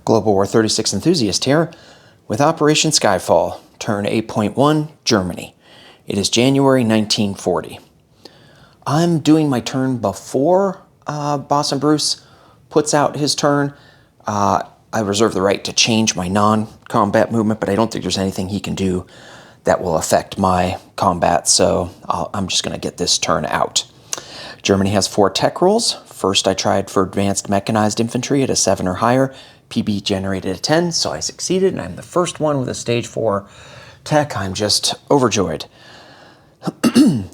Global War 36 enthusiast here with Operation Skyfall, turn 8.1, Germany. It is January 1940. I'm doing my turn before Boss and Bruce puts out his turn. I reserve the right to change my non-combat movement, but I don't think there's anything he can do that will affect my combat, so I'm just going to get this turn out. Germany has 4 tech rolls. First, I tried for advanced mechanized infantry at a 7 or higher. PB generated a 10, so I succeeded, and I'm the first one with a stage 4 tech. I'm just overjoyed.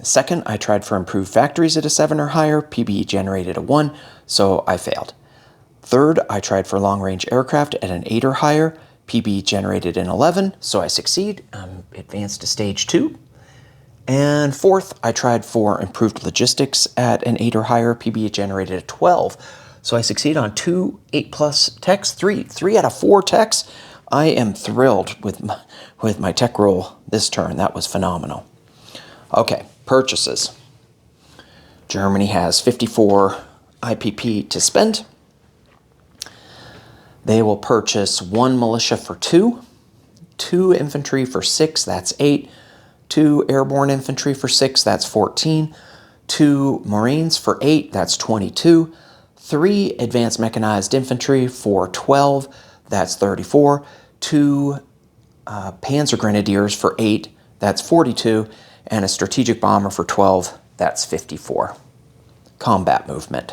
Second, I tried for improved factories at a 7 or higher. PB generated a 1, so I failed. Third, I tried for long-range aircraft at an 8 or higher. PB generated an 11, so I succeed. Advanced to stage 2. And fourth, I tried for improved logistics at an 8 or higher. PB generated a 12, so I succeed on 2 8+ techs, 3 out of 4 techs. I am thrilled with my tech roll this turn. That was phenomenal. Okay, purchases. Germany has 54 IPP to spend. They will purchase 1 militia for 2, 2 infantry for 6, that's 8, 2 airborne infantry for 6, that's 14, 2 Marines for 8, that's 22, 3 advanced mechanized infantry for 12, that's 34, 2 Panzer Grenadiers for 8, that's 42, and a strategic bomber for 12, that's 54. Combat movement.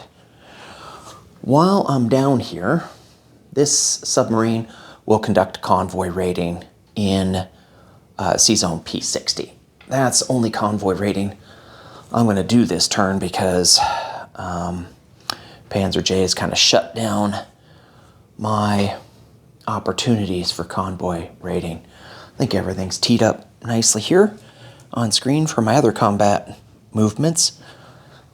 While I'm down here, this submarine will conduct convoy raiding in C-Zone P60. That's only convoy raiding I'm going to do this turn because Panzer J has kind of shut down my opportunities for convoy raiding. I think everything's teed up nicely here on screen for my other combat movements.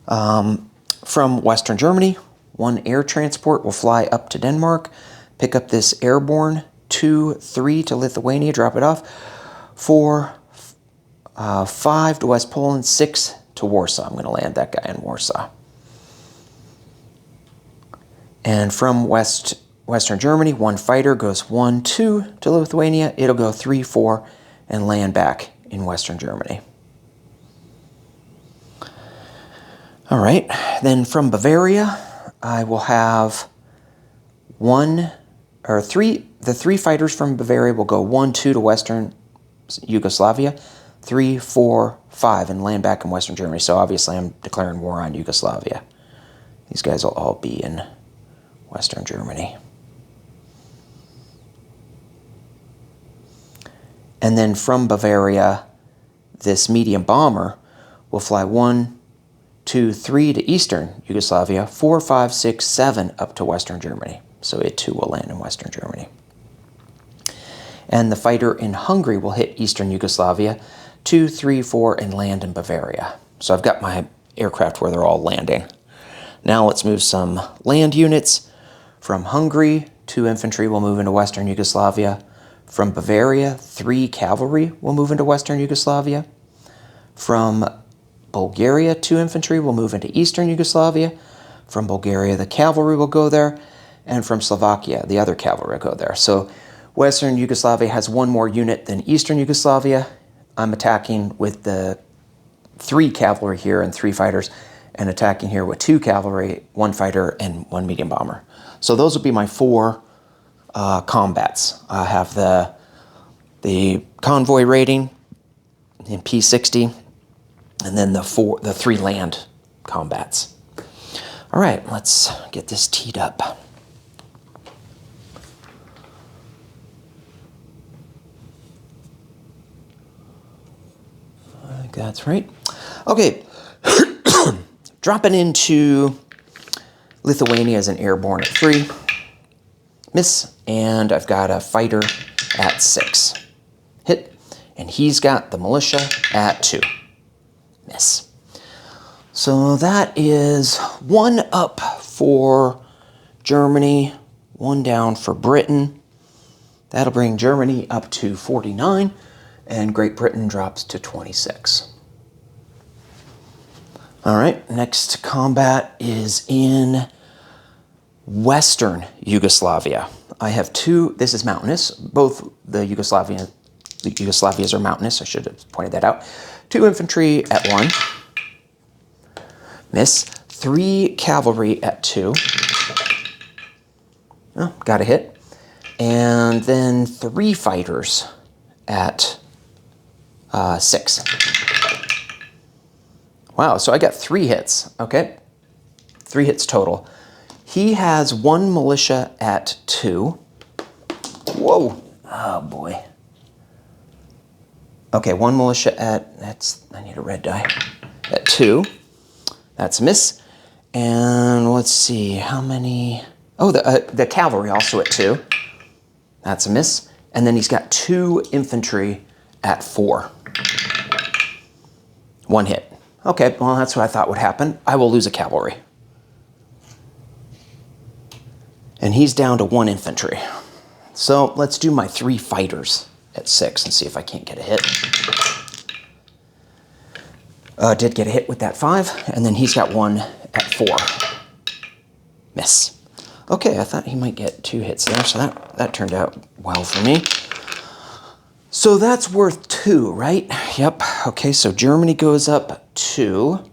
From Western Germany, 1 air transport will fly up to Denmark, pick up this airborne, 2, 3 to Lithuania, drop it off, 4, 5 to West Poland, 6 to Warsaw. I'm going to land that guy in Warsaw. And from Western Germany, 1 fighter goes 1, 2 to Lithuania. It'll go 3, 4, and land back in Western Germany. All right, then from Bavaria, I will have 3 fighters from Bavaria will go 1, 2 to Western Yugoslavia, 3, 4, 5, and land back in Western Germany. So obviously I'm declaring war on Yugoslavia. These guys will all be in Western Germany. And then from Bavaria, this medium bomber will fly 1, 2, 3 to Eastern Yugoslavia, 4, 5, 6, 7 up to Western Germany. So it too will land in Western Germany. And the fighter in Hungary will hit Eastern Yugoslavia, 2, 3, 4, and land in Bavaria. So I've got my aircraft where they're all landing. Now let's move some land units. From Hungary, 2 infantry will move into Western Yugoslavia. From Bavaria, 3 cavalry will move into Western Yugoslavia. From Bulgaria, 2 infantry will move into Eastern Yugoslavia. From Bulgaria, the cavalry will go there. And from Slovakia, the other cavalry will go there. So Western Yugoslavia has 1 more unit than Eastern Yugoslavia. I'm attacking with the 3 cavalry here and 3 fighters, and attacking here with 2 cavalry, 1 fighter, and 1 medium bomber. So those will be my 4 combats. I have the convoy raiding in P60, and then the 3 land combats. All right, let's get this teed up. I think that's right. Okay, dropping into Lithuania as an airborne at 3. Miss, and I've got a fighter at 6. Hit, and he's got the militia at 2. Miss. So that is 1 up for Germany, 1 down for Britain. That'll bring Germany up to 49, and Great Britain drops to 26. All right, next combat is in Western Yugoslavia. I have two, this is mountainous. Both the Yugoslavias are mountainous. I should have pointed that out. 2 infantry at 1. Miss. 3 cavalry at 2. Oh, got a hit. And then 3 fighters at 6. Wow, so I got 3 hits, okay? 3 hits total. He has 1 militia at 2. Whoa, oh boy. Okay, 1 militia at, I need a red die, at 2. That's a miss. And let's see, how many, oh, the cavalry also at 2. That's a miss. And then he's got 2 infantry at 4. 1 hit. Okay, well, that's what I thought would happen. I will lose a cavalry. And he's down to 1 infantry. So let's do my 3 fighters at 6 and see if I can't get a hit. Did get a hit with that 5, and then he's got 1 at 4. Miss. Okay, I thought he might get 2 hits there, so that turned out well for me. So that's worth 2, right? Yep. Okay, so Germany goes up 2,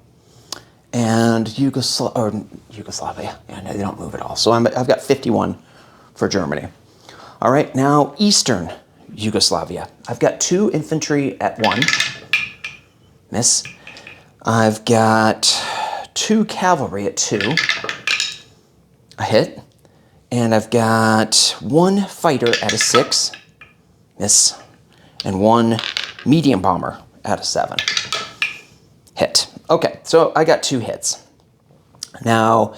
and Yugoslavia. Yeah, no, they don't move at all. So I've got 51 for Germany. All right, now Eastern Yugoslavia. I've got 2 infantry at 1. Miss. I've got 2 cavalry at 2. A hit. And I've got 1 fighter at a 6. Miss. And 1 medium bomber at a 7. Hit. Okay, so I got 2 hits. Now,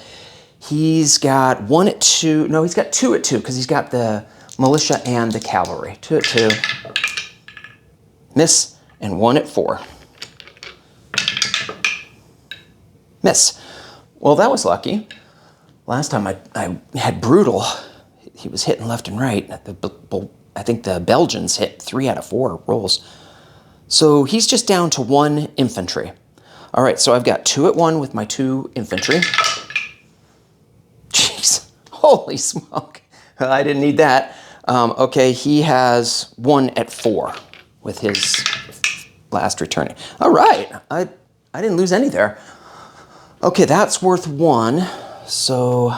he's got 1 at 2. No, he's got 2 at 2 because he's got the militia and the cavalry. 2 at 2. Miss. And 1 at 4. Miss. Well, that was lucky. Last time I had brutal. He was hitting left and right. I think the Belgians hit 3 out of 4 rolls. So he's just down to 1 infantry. All right, so I've got 2 at 1 with my 2 infantry. Jeez, holy smoke. I didn't need that. Okay, he has 1 at 4 with his last returning. All right, I didn't lose any there. Okay, that's worth 1. So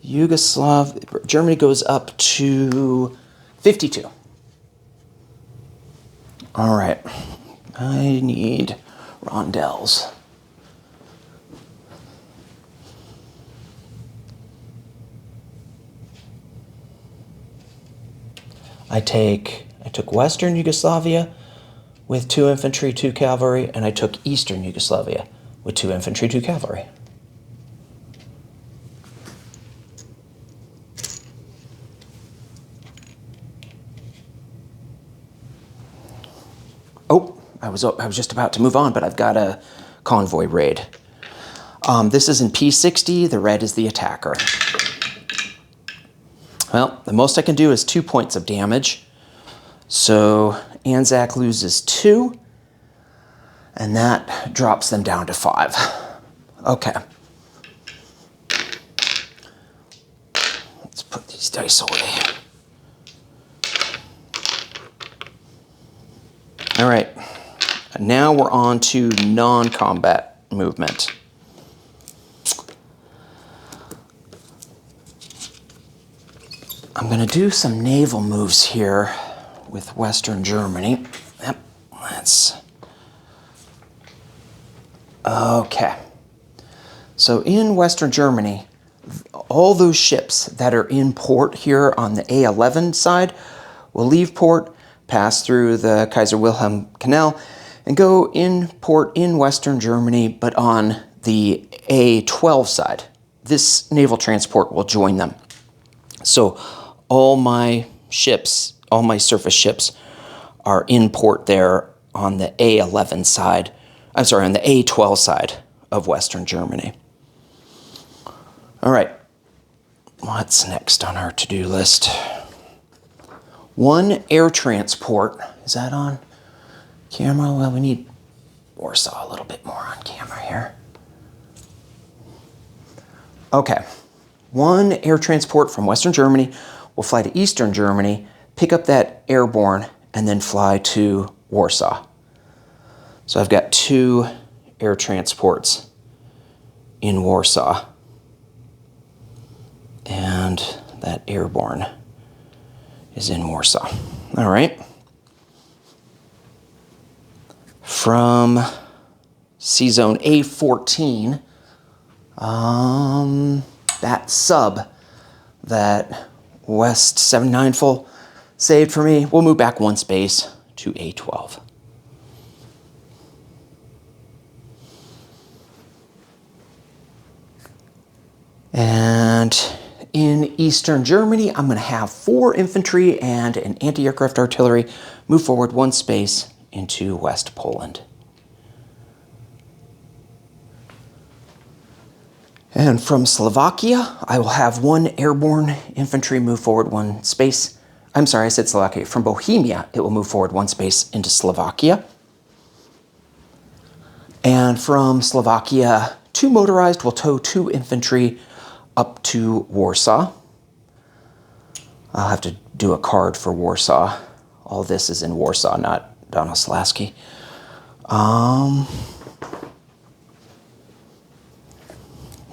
Germany goes up to 52. All right, I need rondels. I took Western Yugoslavia with 2 infantry, 2 cavalry, and I took Eastern Yugoslavia with 2 infantry, 2 cavalry. Oh, I was just about to move on, but I've got a convoy raid. This is in P60. The red is the attacker. Well, the most I can do is 2 points of damage. So Anzac loses 2, and that drops them down to 5. Okay. Let's put these dice away. All right, now we're on to non-combat movement. I'm going to do some naval moves here with Western Germany. Yep, okay. So in Western Germany, all those ships that are in port here on the A11 side will leave port, pass through the Kaiser Wilhelm Canal, and go in port in Western Germany, but on the A12 side. This naval transport will join them. So all my ships, all my surface ships are in port there on the A11 side. I'm sorry, on the A12 side of Western Germany. All right, what's next on our to-do list? 1 air transport. Is that on camera? Well, we need Warsaw a little bit more on camera here. Okay, one air transport from Western Germany will fly to Eastern Germany, pick up that airborne, and then fly to Warsaw. So I've got 2 air transports in Warsaw. And that airborne is in Warsaw. All right. From C-Zone A14, that sub that West 79 full saved for me, we'll move back 1 space to A12. And in Eastern Germany, I'm going to have 4 infantry and an anti-aircraft artillery move forward 1 space into West Poland. And from Slovakia, I will have 1 airborne infantry move forward 1 space. I'm sorry, I said Slovakia. From Bohemia, it will move forward 1 space into Slovakia. And from Slovakia, 2 motorized will tow 2 infantry up to Warsaw. I'll have to do a card for Warsaw. All this is in Warsaw, not Donaslavsky.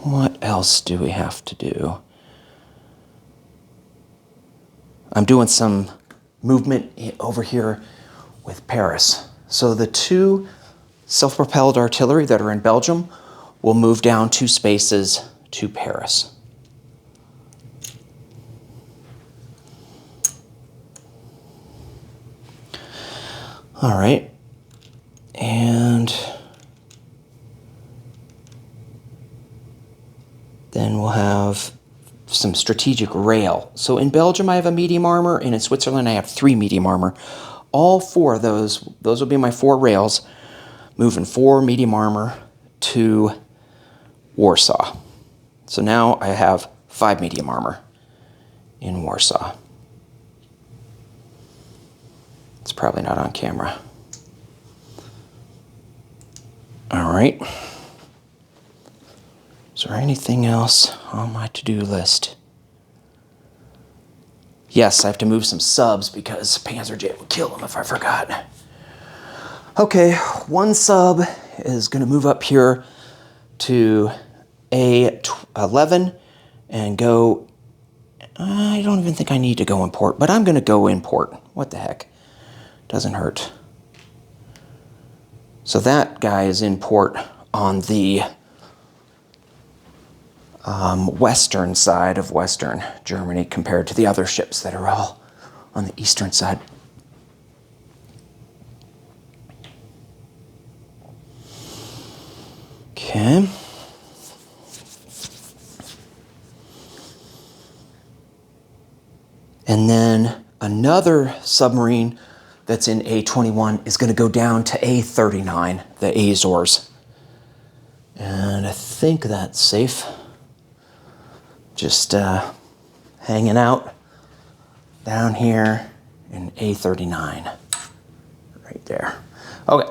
What else do we have to do? I'm doing some movement over here with Paris. So the 2 self-propelled artillery that are in Belgium will move down 2 spaces to Paris. All right, and then we'll have some strategic rail. So in Belgium, I have a medium armor, and in Switzerland, I have 3 medium armor. All 4 of those will be my 4 rails, moving 4 medium armor to Warsaw. So now I have 5 medium armor in Warsaw. It's probably not on camera. All right. Is there anything else on my to-do list? Yes, I have to move some subs because Panzerjet would kill them if I forgot. Okay, 1 sub is going to move up here to A11 and go... I don't even think I need to go in port, but I'm going to go in port. What the heck? Doesn't hurt. So that guy is in port on the western side of Western Germany compared to the other ships that are all on the eastern side. Okay. And then another submarine that's in A21 is going to go down to A39, the Azores. And I think that's safe. Just hanging out down here in A39. Right there. Okay.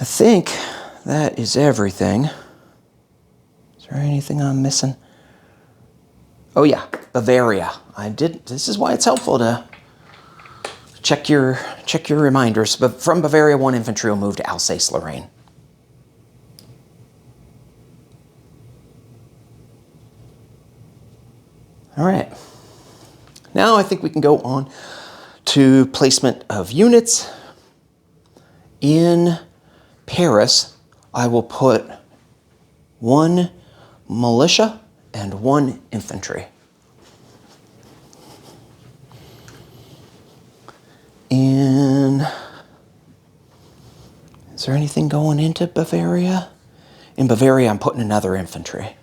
I think that is everything. Is there anything I'm missing? Oh yeah, Bavaria. This is why it's helpful to check your reminders. But from Bavaria, 1 infantry will move to Alsace-Lorraine. All right. Now I think we can go on to placement of units. In Paris, I will put 1 militia and 1 infantry. Is there anything going into Bavaria? In Bavaria, I'm putting another infantry.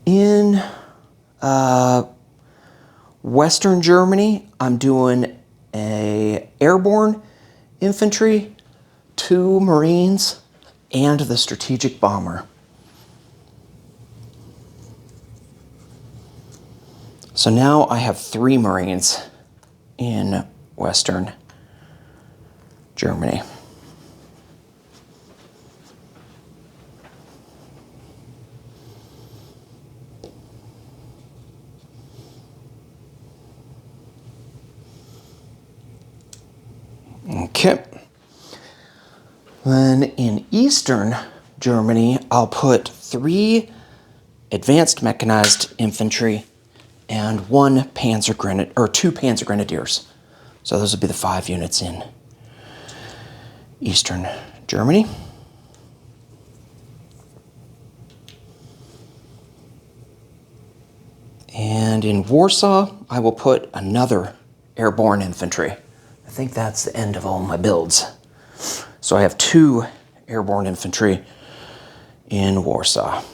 In Western Germany, I'm doing a airborne infantry, 2 Marines, and the strategic bomber. So now I have 3 Marines in Western Germany. Okay. Then in Eastern Germany, I'll put 3 advanced mechanized infantry and 2 Panzer Grenadiers. So those would be the 5 units in Eastern Germany. And in Warsaw, I will put another airborne infantry. I think that's the end of all my builds. So I have 2 airborne infantry in Warsaw.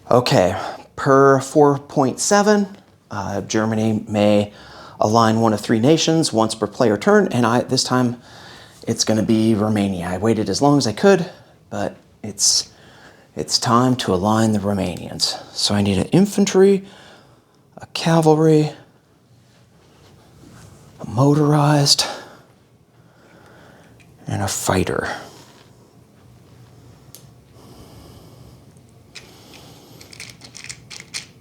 Okay, per 4.7, Germany may align one of 3 nations once per player turn, and this time it's going to be Romania. I waited as long as I could, but it's time to align the Romanians. So I need an infantry, a cavalry, a motorized, and a fighter.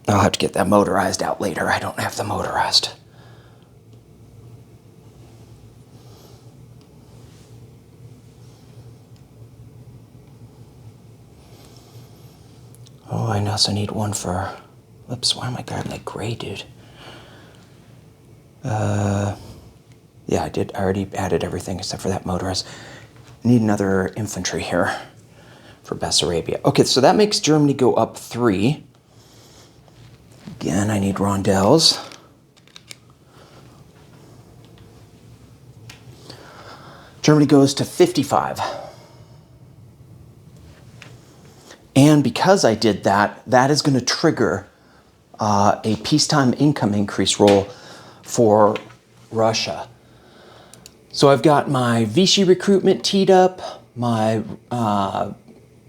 I'll have to get that motorized out later. I don't have the motorized. Oh, I also need one for... Oops, why am I grabbing that gray dude? Yeah, I did. I already added everything except for that motorized. Need another infantry here for Bessarabia. Okay, so that makes Germany go up 3. Again, I need rondels. Germany goes to 55. And because I did that, that is going to trigger a peacetime income increase roll for Russia. So I've got my Vichy recruitment teed up, my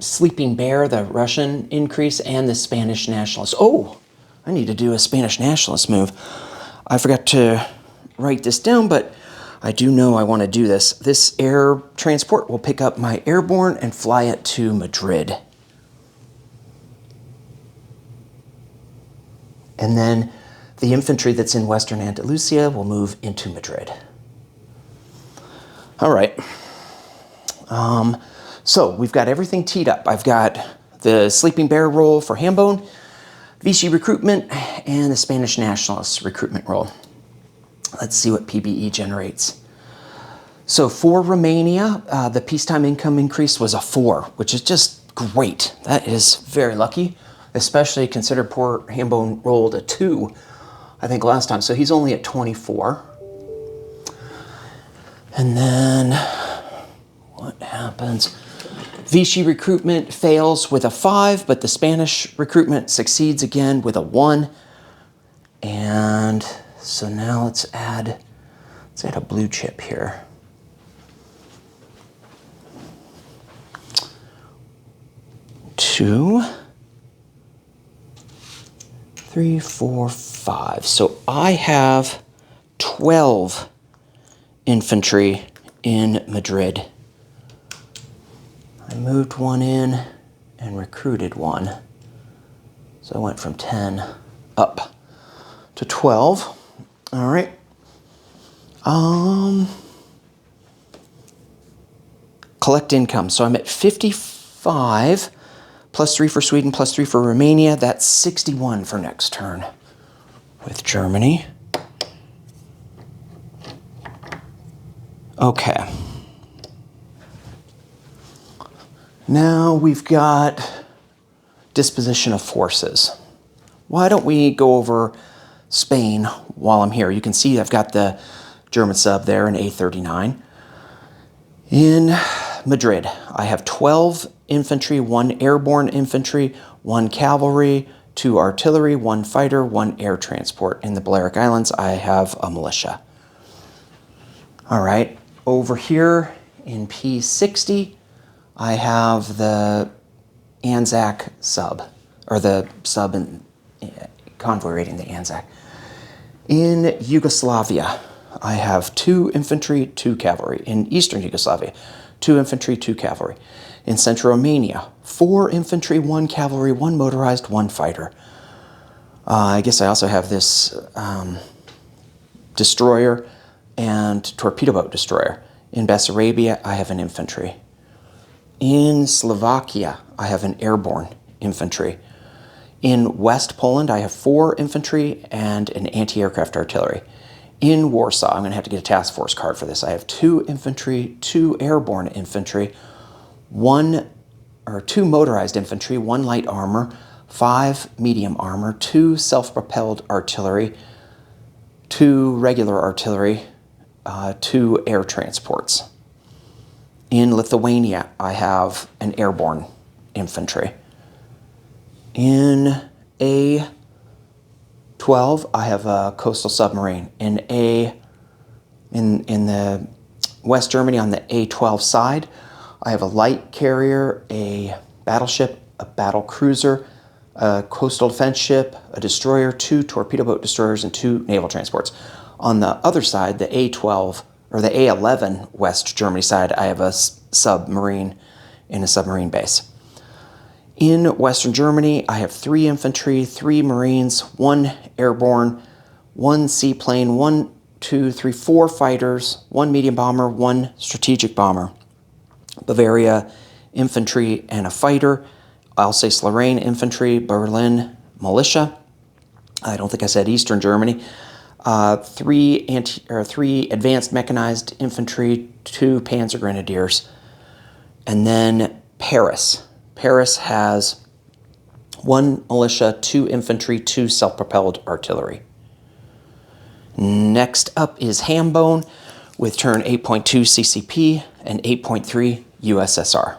Sleeping Bear, the Russian increase, and the Spanish nationalist. Oh, I need to do a Spanish nationalist move. I forgot to write this down, but I do know I want to do this. This air transport will pick up my airborne and fly it to Madrid. And then the infantry that's in Western Andalusia will move into Madrid. All right. So we've got everything teed up. I've got the Sleeping Bear roll for Hambone, Vichy recruitment, and the Spanish nationalist recruitment roll. Let's see what PBE generates. So for Romania, the peacetime income increase was a 4, which is just great. That is very lucky, especially consider poor Hambone rolled a 2, I think, last time. So he's only at 24. And then what happens? Vichy recruitment fails with a 5, but the Spanish recruitment succeeds again with a 1. And so now let's add a blue chip here. Two, 3, 4, 5. So I have 12 infantry in Madrid. I moved 1 in and recruited 1. So I went from 10 up to 12. All right. Collect income. So I'm at 55, plus 3 for Sweden, plus 3 for Romania. That's 61 for next turn with Germany. Okay. Now we've got disposition of forces. Why don't we go over Spain while I'm here? You can see I've got the German sub there, an A39. In Madrid, I have 12 infantry, 1 airborne infantry, 1 cavalry, 2 artillery, 1 fighter, 1 air transport. In the Balearic Islands, I have a militia. All right, over here in P60, I have the Anzac sub, or the sub and convoy rating the Anzac. In Yugoslavia, I have 2 infantry, 2 cavalry. In Eastern Yugoslavia, 2 infantry, 2 cavalry. In Central Romania, 4 infantry, 1 cavalry, 1 motorized, 1 fighter. I guess I also have this destroyer and torpedo boat destroyer. In Bessarabia, I have an infantry. In Slovakia, I have an airborne infantry. In West Poland, I have 4 infantry and an anti-aircraft artillery. In Warsaw, I'm going to have to get a task force card for this. I have 2 infantry, 2 airborne infantry, 2 motorized infantry, 1 light armor, 5 medium armor, 2 self-propelled artillery, 2 regular artillery, 2 air transports. In Lithuania, I have an airborne infantry. In A12, I have a coastal submarine. In the West Germany, on the A12 side, I have a light carrier, a battleship, a battle cruiser, a coastal defense ship, a destroyer, 2 torpedo boat destroyers, and 2 naval transports. On the other side, the A12 or the A11 West Germany side, I have a submarine in a submarine base. In Western Germany, I have 3 infantry, 3 marines, 1 airborne, 1 seaplane, 4 fighters, 1 medium bomber, 1 strategic bomber. Bavaria, infantry and a fighter. Alsace-Lorraine, infantry. Berlin, militia. I don't think I said Eastern Germany. 3 advanced mechanized infantry, 2 panzer grenadiers. And then Paris. Paris has 1 militia, 2 infantry, 2 self-propelled artillery. Next up is Hambone with turn 8.2 CCP and 8.3 USSR.